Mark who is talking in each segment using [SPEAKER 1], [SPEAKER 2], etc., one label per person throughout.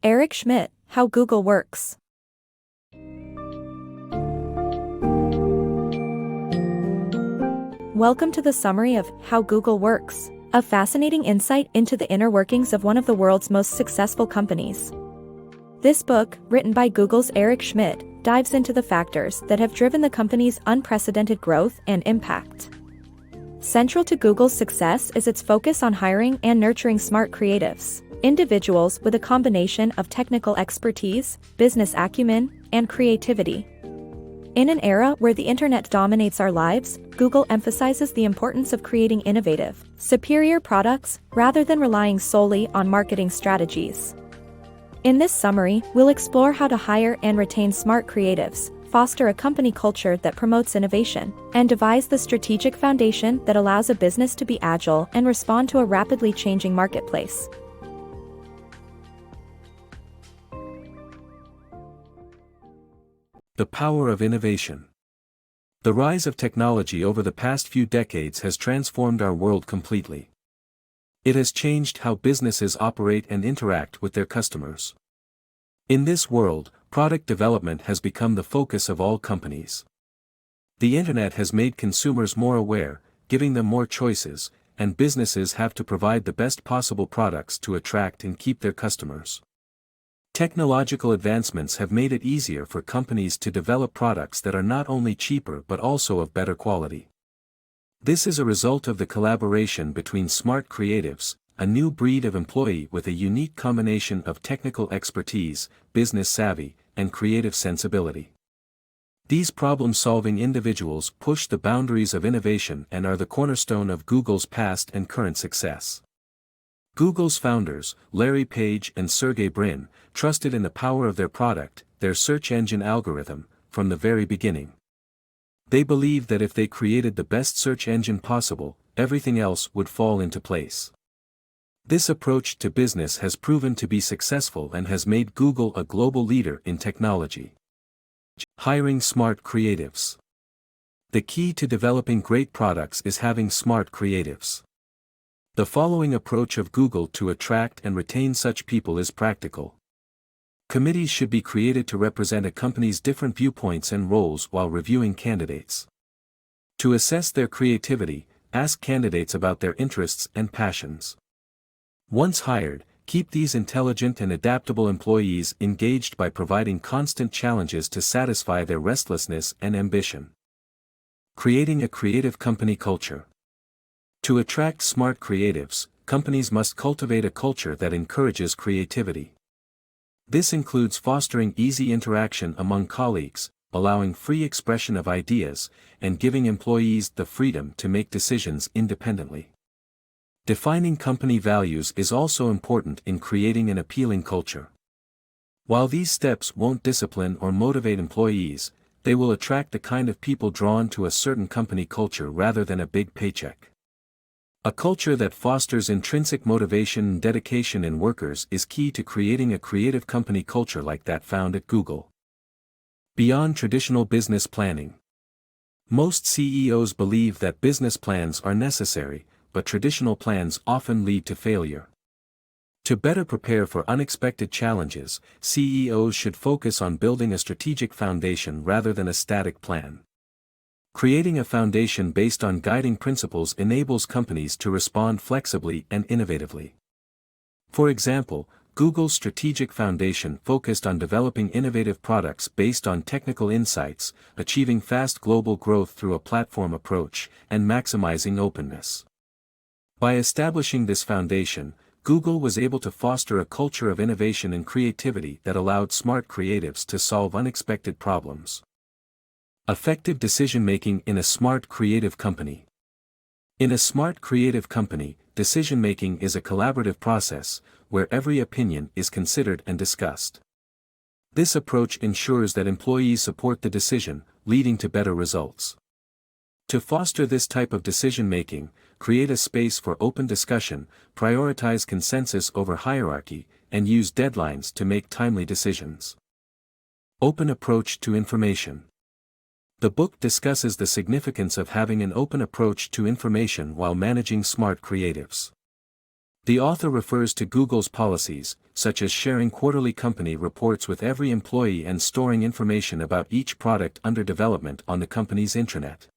[SPEAKER 1] Eric Schmidt, How Google Works. Welcome to the summary of How Google Works, a fascinating insight into the inner workings of one of the world's most successful companies. This book, written by Google's Eric Schmidt, dives into the factors that have driven the company's unprecedented growth and impact. Central to Google's success is its focus on hiring and nurturing smart creatives, individuals with a combination of technical expertise, business acumen, and creativity. In an era where the internet dominates our lives, Google emphasizes the importance of creating innovative, superior products rather than relying solely on marketing strategies. In this summary, we'll explore how to hire and retain smart creatives, foster a company culture that promotes innovation, and devise the strategic foundation that allows a business to be agile and respond to a rapidly changing marketplace.
[SPEAKER 2] The power of innovation. The rise of technology over the past few decades has transformed our world completely. It has changed how businesses operate and interact with their customers. In this world, product development has become the focus of all companies. The internet has made consumers more aware, giving them more choices, and businesses have to provide the best possible products to attract and keep their customers. Technological advancements have made it easier for companies to develop products that are not only cheaper but also of better quality. This is a result of the collaboration between smart creatives, a new breed of employee with a unique combination of technical expertise, business savvy, and creative sensibility. These problem-solving individuals push the boundaries of innovation and are the cornerstone of Google's past and current success. Google's founders, Larry Page and Sergey Brin, trusted in the power of their product, their search engine algorithm, from the very beginning. They believed that if they created the best search engine possible, everything else would fall into place. This approach to business has proven to be successful and has made Google a global leader in technology. Hiring smart creatives. The key to developing great products is having smart creatives. The following approach of Google to attract and retain such people is practical. Committees should be created to represent a company's different viewpoints and roles while reviewing candidates. To assess their creativity, ask candidates about their interests and passions. Once hired, keep these intelligent and adaptable employees engaged by providing constant challenges to satisfy their restlessness and ambition. Creating a creative company culture. To attract smart creatives, companies must cultivate a culture that encourages creativity. This includes fostering easy interaction among colleagues, allowing free expression of ideas, and giving employees the freedom to make decisions independently. Defining company values is also important in creating an appealing culture. While these steps won't discipline or motivate employees, they will attract the kind of people drawn to a certain company culture rather than a big paycheck. A culture that fosters intrinsic motivation and dedication in workers is key to creating a creative company culture like that found at Google. Beyond traditional business planning. Most CEOs believe that business plans are necessary, but traditional plans often lead to failure. To better prepare for unexpected challenges, CEOs should focus on building a strategic foundation rather than a static plan. Creating a foundation based on guiding principles enables companies to respond flexibly and innovatively. For example, Google's strategic foundation focused on developing innovative products based on technical insights, achieving fast global growth through a platform approach, and maximizing openness. By establishing this foundation, Google was able to foster a culture of innovation and creativity that allowed smart creatives to solve unexpected problems. Effective decision-making in a smart creative company. In a smart creative company, decision-making is a collaborative process, where every opinion is considered and discussed. This approach ensures that employees support the decision, leading to better results. To foster this type of decision-making, create a space for open discussion, prioritize consensus over hierarchy, and use deadlines to make timely decisions. Open approach to information. The book discusses the significance of having an open approach to information while managing smart creatives. The author refers to Google's policies, such as sharing quarterly company reports with every employee and storing information about each product under development on the company's intranet.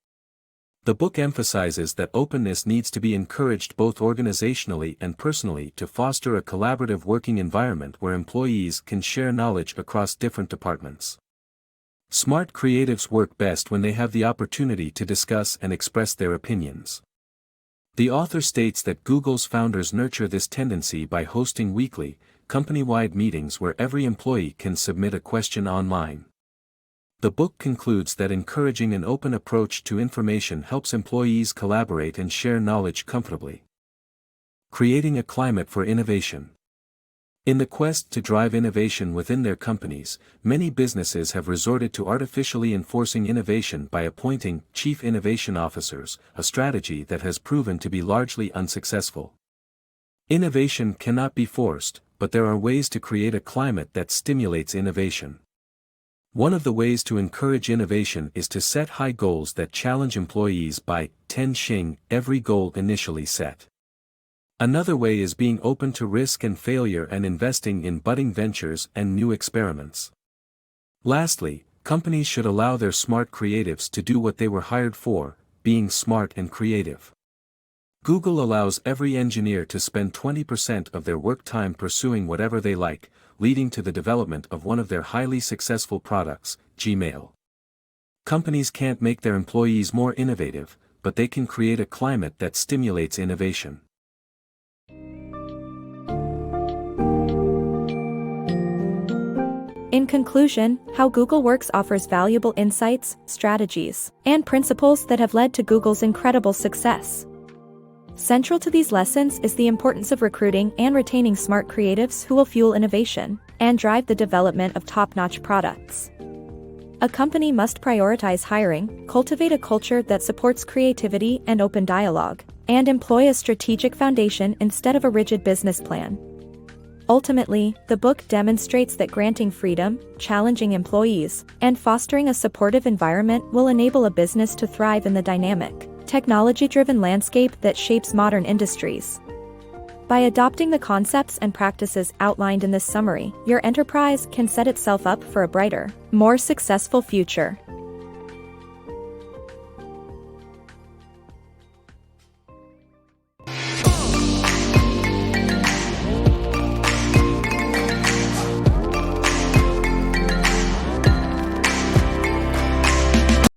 [SPEAKER 2] The book emphasizes that openness needs to be encouraged both organizationally and personally to foster a collaborative working environment where employees can share knowledge across different departments. Smart creatives work best when they have the opportunity to discuss and express their opinions. The author states that Google's founders nurture this tendency by hosting weekly, company-wide meetings where every employee can submit a question online. The book concludes that encouraging an open approach to information helps employees collaborate and share knowledge comfortably. Creating a climate for innovation. In the quest to drive innovation within their companies, many businesses have resorted to artificially enforcing innovation by appointing chief innovation officers, a strategy that has proven to be largely unsuccessful. Innovation cannot be forced, but there are ways to create a climate that stimulates innovation. One of the ways to encourage innovation is to set high goals that challenge employees by 10xing every goal initially set. Another way is being open to risk and failure and investing in budding ventures and new experiments. Lastly, companies should allow their smart creatives to do what they were hired for, being smart and creative. Google allows every engineer to spend 20% of their work time pursuing whatever they like, leading to the development of one of their highly successful products, Gmail. Companies can't make their employees more innovative, but they can create a climate that stimulates innovation.
[SPEAKER 1] In conclusion, How Google Works offers valuable insights, strategies, and principles that have led to Google's incredible success. Central to these lessons is the importance of recruiting and retaining smart creatives who will fuel innovation and drive the development of top-notch products. A company must prioritize hiring, cultivate a culture that supports creativity and open dialogue, and employ a strategic foundation instead of a rigid business plan. Ultimately, the book demonstrates that granting freedom, challenging employees, and fostering a supportive environment will enable a business to thrive in the dynamic, technology-driven landscape that shapes modern industries. By adopting the concepts and practices outlined in this summary, your enterprise can set itself up for a brighter, more successful future.